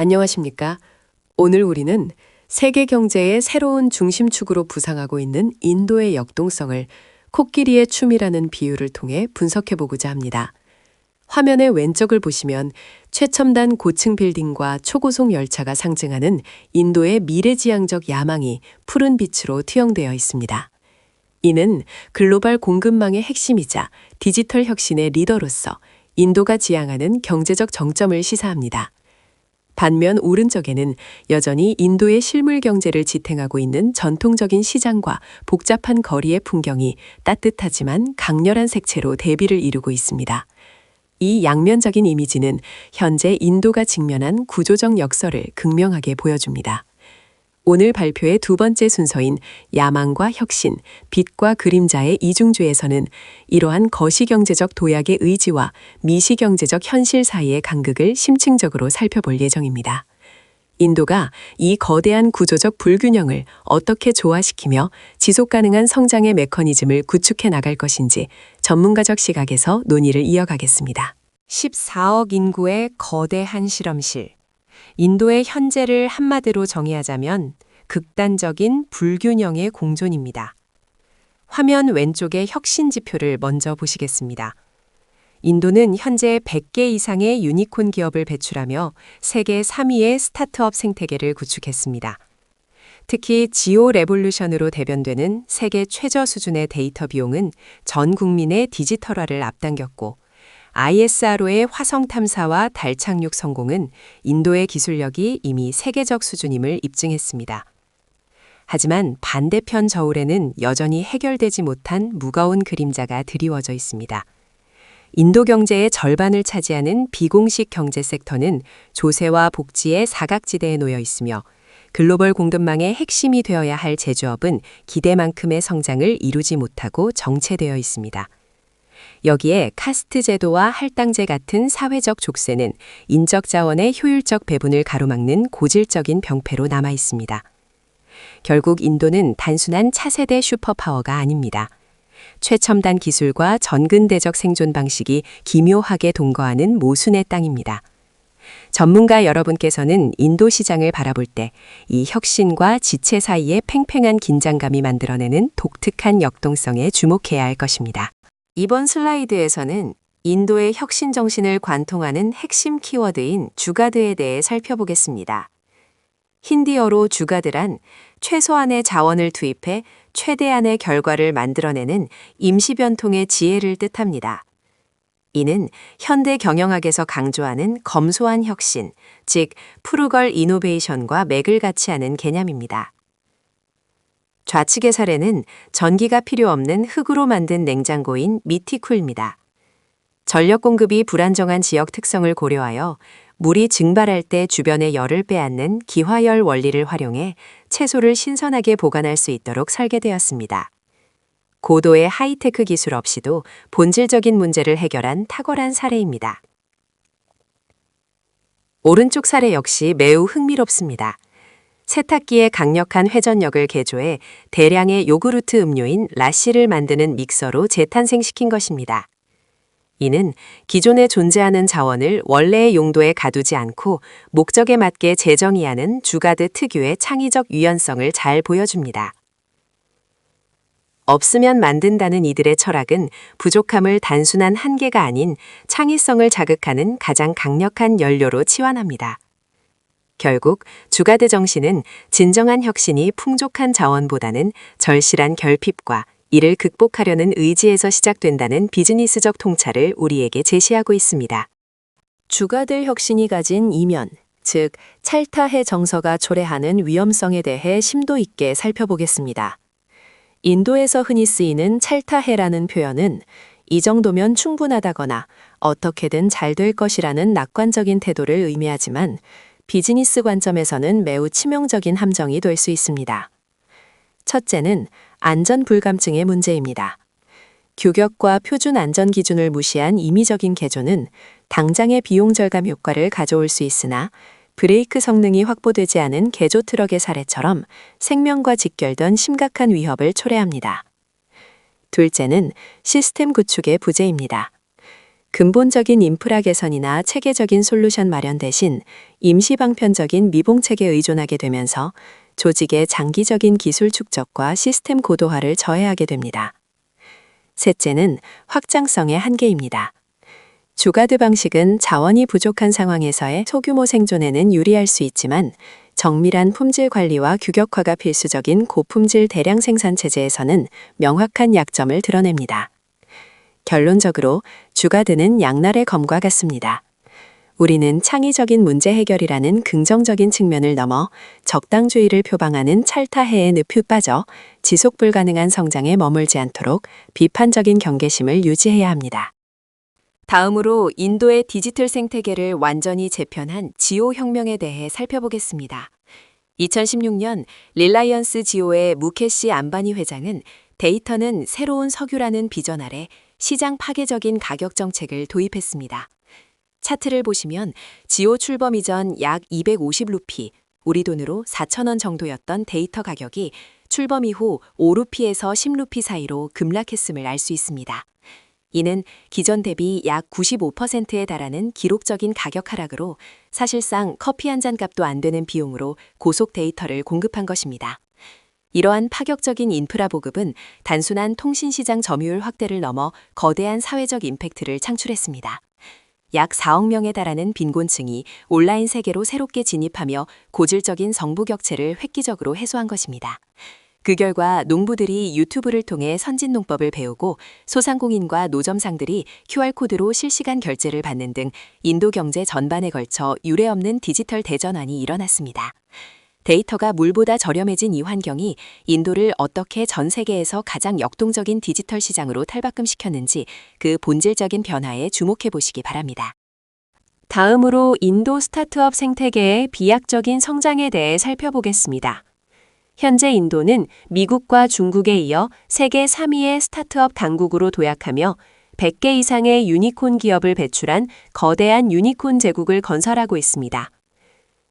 안녕하십니까? 오늘 우리는 세계 경제의 새로운 중심축으로 부상하고 있는 인도의 역동성을 코끼리의 춤이라는 비유를 통해 분석해보고자 합니다. 화면의 왼쪽을 보시면 최첨단 고층 빌딩과 초고속 열차가 상징하는 인도의 미래지향적 야망이 푸른 빛으로 투영되어 있습니다. 이는 글로벌 공급망의 핵심이자 디지털 혁신의 리더로서 인도가 지향하는 경제적 정점을 시사합니다. 반면 오른쪽에는 여전히 인도의 실물 경제를 지탱하고 있는 전통적인 시장과 복잡한 거리의 풍경이 따뜻하지만 강렬한 색채로 대비를 이루고 있습니다. 이 양면적인 이미지는 현재 인도가 직면한 구조적 역설을 극명하게 보여줍니다. 오늘 발표의 두 번째 순서인 야망과 혁신, 빛과 그림자의 이중주에서는 이러한 거시경제적 도약의 의지와 미시경제적 현실 사이의 간극을 심층적으로 살펴볼 예정입니다. 인도가 이 거대한 구조적 불균형을 어떻게 조화시키며 지속가능한 성장의 메커니즘을 구축해 나갈 것인지 전문가적 시각에서 논의를 이어가겠습니다. 14억 인구의 거대한 실험실. 인도의 현재를 한마디로 정의하자면 극단적인 불균형의 공존입니다. 화면 왼쪽의 혁신 지표를 먼저 보시겠습니다. 인도는 현재 100개 이상의 유니콘 기업을 배출하며 세계 3위의 스타트업 생태계를 구축했습니다. 특히 지오 레볼루션으로 대변되는 세계 최저 수준의 데이터 비용은 전 국민의 디지털화를 앞당겼고 ISRO의 화성 탐사와 달 착륙 성공은 인도의 기술력이 이미 세계적 수준임을 입증했습니다. 하지만 반대편 저울에는 여전히 해결되지 못한 무거운 그림자가 드리워져 있습니다. 인도 경제의 절반을 차지하는 비공식 경제 섹터는 조세와 복지의 사각지대에 놓여 있으며 글로벌 공급망의 핵심이 되어야 할 제조업은 기대만큼의 성장을 이루지 못하고 정체되어 있습니다. 여기에 카스트 제도와 할당제 같은 사회적 족쇄는 인적 자원의 효율적 배분을 가로막는 고질적인 병폐로 남아 있습니다. 결국 인도는 단순한 차세대 슈퍼파워가 아닙니다. 최첨단 기술과 전근대적 생존 방식이 기묘하게 동거하는 모순의 땅입니다. 전문가 여러분께서는 인도 시장을 바라볼 때 이 혁신과 지체 사이의 팽팽한 긴장감이 만들어내는 독특한 역동성에 주목해야 할 것입니다. 이번 슬라이드에서는 인도의 혁신 정신을 관통하는 핵심 키워드인 주가드에 대해 살펴보겠습니다. 힌디어로 주가드란 최소한의 자원을 투입해 최대한의 결과를 만들어내는 임시변통의 지혜를 뜻합니다. 이는 현대 경영학에서 강조하는 검소한 혁신, 즉 프루걸 이노베이션과 맥을 같이 하는 개념입니다. 좌측의 사례는 전기가 필요 없는 흙으로 만든 냉장고인 미티쿨입니다. 전력 공급이 불안정한 지역 특성을 고려하여 물이 증발할 때 주변의 열을 빼앗는 기화열 원리를 활용해 채소를 신선하게 보관할 수 있도록 설계되었습니다. 고도의 하이테크 기술 없이도 본질적인 문제를 해결한 탁월한 사례입니다. 오른쪽 사례 역시 매우 흥미롭습니다. 세탁기에 강력한 회전력을 개조해 대량의 요구르트 음료인 라시를 만드는 믹서로 재탄생시킨 것입니다. 이는 기존에 존재하는 자원을 원래의 용도에 가두지 않고 목적에 맞게 재정의하는 주가드 특유의 창의적 유연성을 잘 보여줍니다. 없으면 만든다는 이들의 철학은 부족함을 단순한 한계가 아닌 창의성을 자극하는 가장 강력한 연료로 치환합니다. 결국 주가드 정신은 진정한 혁신이 풍족한 자원보다는 절실한 결핍과 이를 극복하려는 의지에서 시작된다는 비즈니스적 통찰을 우리에게 제시하고 있습니다. 주가드 혁신이 가진 이면, 즉 찰타해 정서가 초래하는 위험성에 대해 심도 있게 살펴보겠습니다. 인도에서 흔히 쓰이는 찰타해라는 표현은 이 정도면 충분하다거나 어떻게든 잘 될 것이라는 낙관적인 태도를 의미하지만 비즈니스 관점에서는 매우 치명적인 함정이 될 수 있습니다. 첫째는 안전 불감증의 문제입니다. 규격과 표준 안전 기준을 무시한 임의적인 개조는 당장의 비용 절감 효과를 가져올 수 있으나 브레이크 성능이 확보되지 않은 개조 트럭의 사례처럼 생명과 직결된 심각한 위협을 초래합니다. 둘째는 시스템 구축의 부재입니다. 근본적인 인프라 개선이나 체계적인 솔루션 마련 대신 임시 방편적인 미봉책에 의존하게 되면서 조직의 장기적인 기술 축적과 시스템 고도화를 저해하게 됩니다. 셋째는 확장성의 한계입니다. 주가드 방식은 자원이 부족한 상황에서의 소규모 생존에는 유리할 수 있지만 정밀한 품질 관리와 규격화가 필수적인 고품질 대량 생산 체제에서는 명확한 약점을 드러냅니다. 결론적으로 주가드는 양날의 검과 같습니다. 우리는 창의적인 문제 해결이라는 긍정적인 측면을 넘어 적당주의를 표방하는 찰타해에 늪이 빠져 지속 불가능한 성장에 머물지 않도록 비판적인 경계심을 유지해야 합니다. 다음으로 인도의 디지털 생태계를 완전히 재편한 지오 혁명에 대해 살펴보겠습니다. 2016년 릴라이언스 지오의 무케시 안바니 회장은 데이터는 새로운 석유라는 비전 아래 시장 파괴적인 가격 정책을 도입했습니다. 차트를 보시면 지오 출범 이전 약 250루피, 우리 돈으로 4,000원 정도였던 데이터 가격이 출범 이후 5루피에서 10루피 사이로 급락했음을 알 수 있습니다. 이는 기존 대비 약 95%에 달하는 기록적인 가격 하락으로 사실상 커피 한 잔 값도 안 되는 비용으로 고속 데이터를 공급한 것입니다. 이러한 파격적인 인프라 보급은 단순한 통신시장 점유율 확대를 넘어 거대한 사회적 임팩트를 창출했습니다. 약 4억 명에 달하는 빈곤층이 온라인 세계로 새롭게 진입하며 고질적인 성부 격차를 획기적으로 해소한 것입니다. 그 결과 농부들이 유튜브를 통해 선진 농법을 배우고 소상공인과 노점상들이 QR코드로 실시간 결제를 받는 등 인도 경제 전반에 걸쳐 유례없는 디지털 대전환이 일어났습니다. 데이터가 물보다 저렴해진 이 환경이 인도를 어떻게 전 세계에서 가장 역동적인 디지털 시장으로 탈바꿈시켰는지 그 본질적인 변화에 주목해 보시기 바랍니다. 다음으로 인도 스타트업 생태계의 비약적인 성장에 대해 살펴보겠습니다. 현재 인도는 미국과 중국에 이어 세계 3위의 스타트업 강국으로 도약하며 100개 이상의 유니콘 기업을 배출한 거대한 유니콘 제국을 건설하고 있습니다.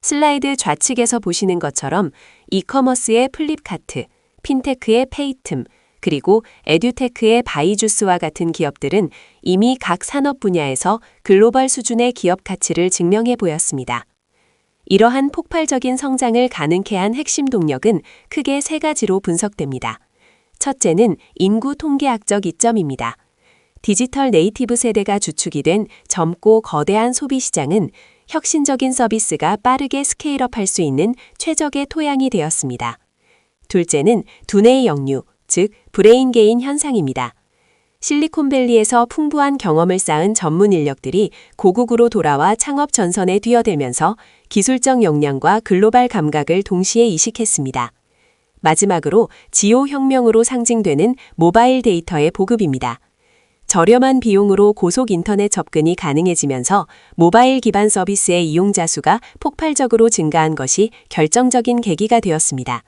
슬라이드 좌측에서 보시는 것처럼 이커머스의 플립카트, 핀테크의 페이틈, 그리고 에듀테크의 바이주스와 같은 기업들은 이미 각 산업 분야에서 글로벌 수준의 기업 가치를 증명해 보였습니다. 이러한 폭발적인 성장을 가능케 한 핵심 동력은 크게 세 가지로 분석됩니다. 첫째는 인구 통계학적 이점입니다. 디지털 네이티브 세대가 주축이 된 젊고 거대한 소비 시장은 혁신적인 서비스가 빠르게 스케일업할 수 있는 최적의 토양이 되었습니다. 둘째는 두뇌의 역류, 즉 브레인 게인 현상입니다. 실리콘밸리에서 풍부한 경험을 쌓은 전문 인력들이 고국으로 돌아와 창업 전선에 뛰어들면서 기술적 역량과 글로벌 감각을 동시에 이식했습니다. 마지막으로 지오 혁명으로 상징되는 모바일 데이터의 보급입니다. 저렴한 비용으로 고속 인터넷 접근이 가능해지면서 모바일 기반 서비스의 이용자 수가 폭발적으로 증가한 것이 결정적인 계기가 되었습니다.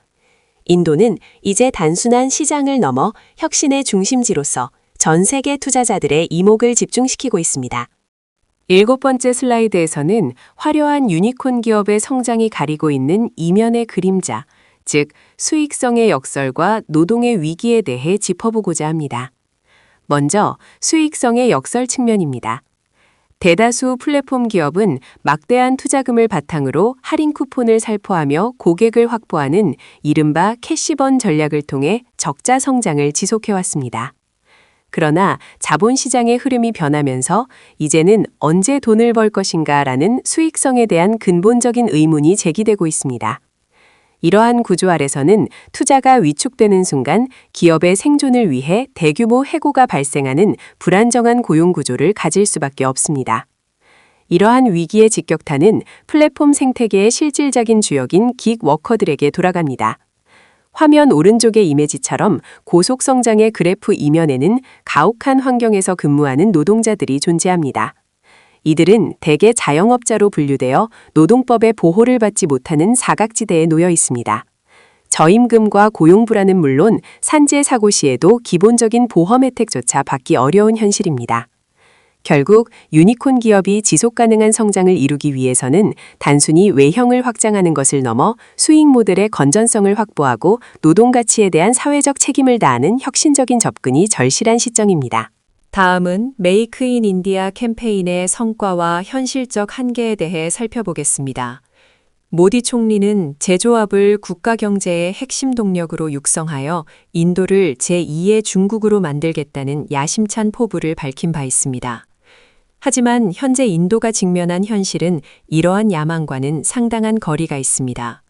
인도는 이제 단순한 시장을 넘어 혁신의 중심지로서 전 세계 투자자들의 이목을 집중시키고 있습니다. 7번째 슬라이드에서는 화려한 유니콘 기업의 성장이 가리고 있는 이면의 그림자, 즉 수익성의 역설과 노동의 위기에 대해 짚어보고자 합니다. 먼저 수익성의 역설 측면입니다. 대다수 플랫폼 기업은 막대한 투자금을 바탕으로 할인 쿠폰을 살포하며 고객을 확보하는 이른바 캐시번 전략을 통해 적자 성장을 지속해왔습니다. 그러나 자본시장의 흐름이 변하면서 이제는 언제 돈을 벌 것인가라는 수익성에 대한 근본적인 의문이 제기되고 있습니다. 이러한 구조 아래서는 투자가 위축되는 순간 기업의 생존을 위해 대규모 해고가 발생하는 불안정한 고용 구조를 가질 수밖에 없습니다. 이러한 위기의 직격탄은 플랫폼 생태계의 실질적인 주역인 긱워커들에게 돌아갑니다. 화면 오른쪽의 이미지처럼 고속 성장의 그래프 이면에는 가혹한 환경에서 근무하는 노동자들이 존재합니다. 이들은 대개 자영업자로 분류되어 노동법의 보호를 받지 못하는 사각지대에 놓여 있습니다. 저임금과 고용 불안은 물론 산재 사고 시에도 기본적인 보험 혜택조차 받기 어려운 현실입니다. 결국 유니콘 기업이 지속 가능한 성장을 이루기 위해서는 단순히 외형을 확장하는 것을 넘어 수익 모델의 건전성을 확보하고 노동 가치에 대한 사회적 책임을 다하는 혁신적인 접근이 절실한 시점입니다. 다음은 메이크 인 인디아 캠페인의 성과와 현실적 한계에 대해 살펴보겠습니다. 모디 총리는 제조업을 국가 경제의 핵심 동력으로 육성하여 인도를 제2의 중국으로 만들겠다는 야심찬 포부를 밝힌 바 있습니다. 하지만 현재 인도가 직면한 현실은 이러한 야망과는 상당한 거리가 있습니다.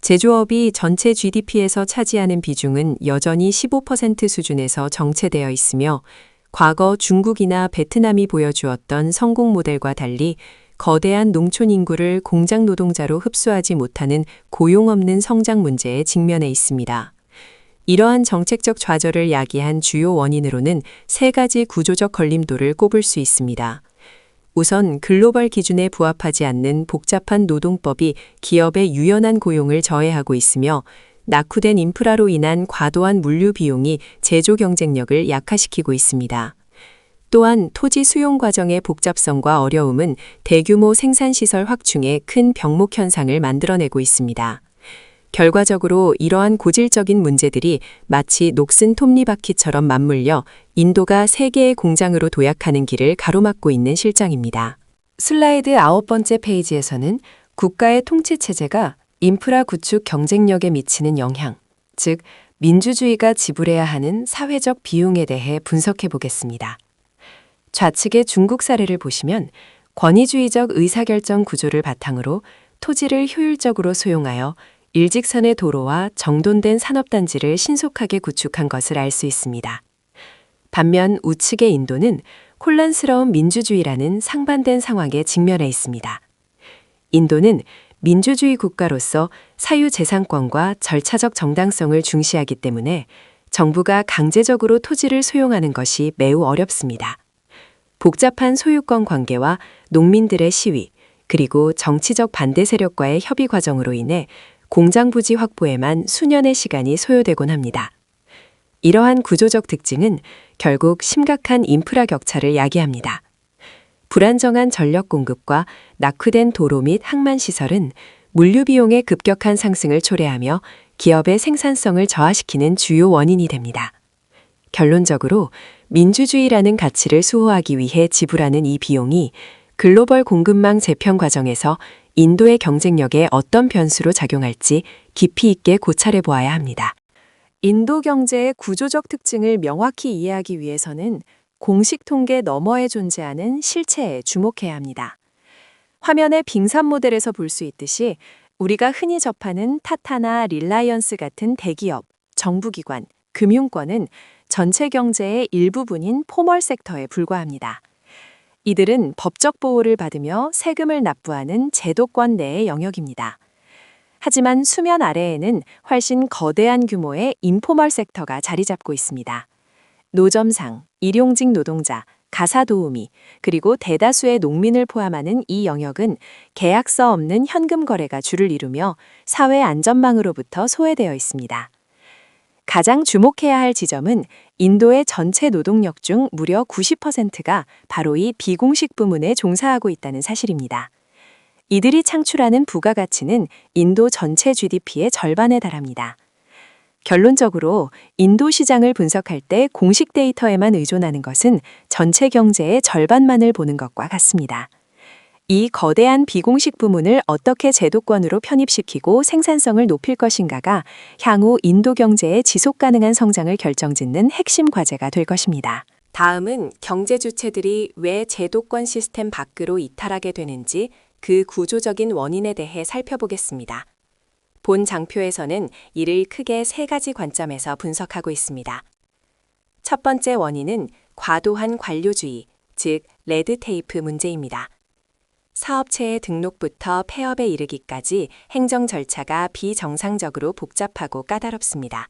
제조업이 전체 GDP에서 차지하는 비중은 여전히 15% 수준에서 정체되어 있으며 과거 중국이나 베트남이 보여주었던 성공 모델과 달리 거대한 농촌 인구를 공장 노동자로 흡수하지 못하는 고용 없는 성장 문제에 직면해 있습니다. 이러한 정책적 좌절을 야기한 주요 원인으로는 세 가지 구조적 걸림돌을 꼽을 수 있습니다. 우선 글로벌 기준에 부합하지 않는 복잡한 노동법이 기업의 유연한 고용을 저해하고 있으며 낙후된 인프라로 인한 과도한 물류 비용이 제조 경쟁력을 약화시키고 있습니다. 또한 토지 수용 과정의 복잡성과 어려움은 대규모 생산시설 확충에 큰 병목 현상을 만들어내고 있습니다. 결과적으로 이러한 고질적인 문제들이 마치 녹슨 톱니바퀴처럼 맞물려 인도가 세계의 공장으로 도약하는 길을 가로막고 있는 실정입니다. 슬라이드 9번째 페이지에서는 국가의 통치체제가 인프라 구축 경쟁력에 미치는 영향, 즉 민주주의가 지불해야 하는 사회적 비용에 대해 분석해 보겠습니다. 좌측의 중국 사례를 보시면 권위주의적 의사결정 구조를 바탕으로 토지를 효율적으로 소용하여 일직선의 도로와 정돈된 산업단지를 신속하게 구축한 것을 알 수 있습니다. 반면 우측의 인도는 혼란스러운 민주주의라는 상반된 상황에 직면해 있습니다. 인도는 민주주의 국가로서 사유재산권과 절차적 정당성을 중시하기 때문에 정부가 강제적으로 토지를 소용하는 것이 매우 어렵습니다. 복잡한 소유권 관계와 농민들의 시위, 그리고 정치적 반대 세력과의 협의 과정으로 인해 공장 부지 확보에만 수년의 시간이 소요되곤 합니다. 이러한 구조적 특징은 결국 심각한 인프라 격차를 야기합니다. 불안정한 전력 공급과 낙후된 도로 및 항만 시설은 물류 비용의 급격한 상승을 초래하며 기업의 생산성을 저하시키는 주요 원인이 됩니다. 결론적으로 민주주의라는 가치를 수호하기 위해 지불하는 이 비용이 글로벌 공급망 재편 과정에서 인도의 경쟁력에 어떤 변수로 작용할지 깊이 있게 고찰해 보아야 합니다. 인도 경제의 구조적 특징을 명확히 이해하기 위해서는 공식 통계 너머에 존재하는 실체에 주목해야 합니다. 화면의 빙산 모델에서 볼 수 있듯이 우리가 흔히 접하는 타타나 릴라이언스 같은 대기업, 정부기관, 금융권은 전체 경제의 일부분인 포멀 섹터에 불과합니다. 이들은 법적 보호를 받으며 세금을 납부하는 제도권 내의 영역입니다. 하지만 수면 아래에는 훨씬 거대한 규모의 인포멀 섹터가 자리 잡고 있습니다. 노점상, 일용직 노동자, 가사도우미, 그리고 대다수의 농민을 포함하는 이 영역은 계약서 없는 현금 거래가 주를 이루며 사회 안전망으로부터 소외되어 있습니다. 가장 주목해야 할 지점은 인도의 전체 노동력 중 무려 90%가 바로 이 비공식 부문에 종사하고 있다는 사실입니다. 이들이 창출하는 부가가치는 인도 전체 GDP의 절반에 달합니다. 결론적으로 인도 시장을 분석할 때 공식 데이터에만 의존하는 것은 전체 경제의 절반만을 보는 것과 같습니다. 이 거대한 비공식 부문을 어떻게 제도권으로 편입시키고 생산성을 높일 것인가가 향후 인도 경제의 지속 가능한 성장을 결정짓는 핵심 과제가 될 것입니다. 다음은 경제 주체들이 왜 제도권 시스템 밖으로 이탈하게 되는지 그 구조적인 원인에 대해 살펴보겠습니다. 본 장표에서는 이를 크게 세 가지 관점에서 분석하고 있습니다. 첫 번째 원인은 과도한 관료주의, 즉 레드테이프 문제입니다. 사업체의 등록부터 폐업에 이르기까지 행정 절차가 비정상적으로 복잡하고 까다롭습니다.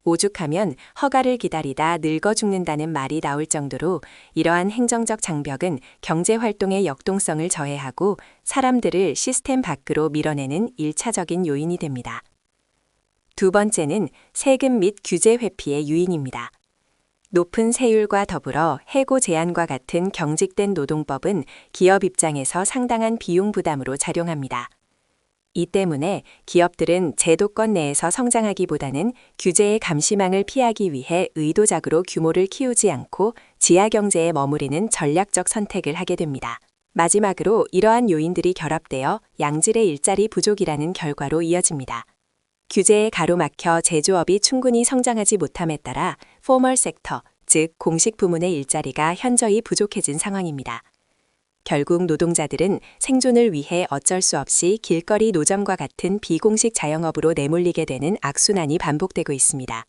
오죽하면 허가를 기다리다 늙어 죽는다는 말이 나올 정도로 이러한 행정적 장벽은 경제활동의 역동성을 저해하고 사람들을 시스템 밖으로 밀어내는 1차적인 요인이 됩니다. 두 번째는 세금 및 규제 회피의 유인입니다. 높은 세율과 더불어 해고 제한과 같은 경직된 노동법은 기업 입장에서 상당한 비용 부담으로 작용합니다. 이 때문에 기업들은 제도권 내에서 성장하기보다는 규제의 감시망을 피하기 위해 의도적으로 규모를 키우지 않고 지하 경제에 머무르는 전략적 선택을 하게 됩니다. 마지막으로 이러한 요인들이 결합되어 양질의 일자리 부족이라는 결과로 이어집니다. 규제에 가로막혀 제조업이 충분히 성장하지 못함에 따라 포멀 섹터, 즉 공식 부문의 일자리가 현저히 부족해진 상황입니다. 결국 노동자들은 생존을 위해 어쩔 수 없이 길거리 노점과 같은 비공식 자영업으로 내몰리게 되는 악순환이 반복되고 있습니다.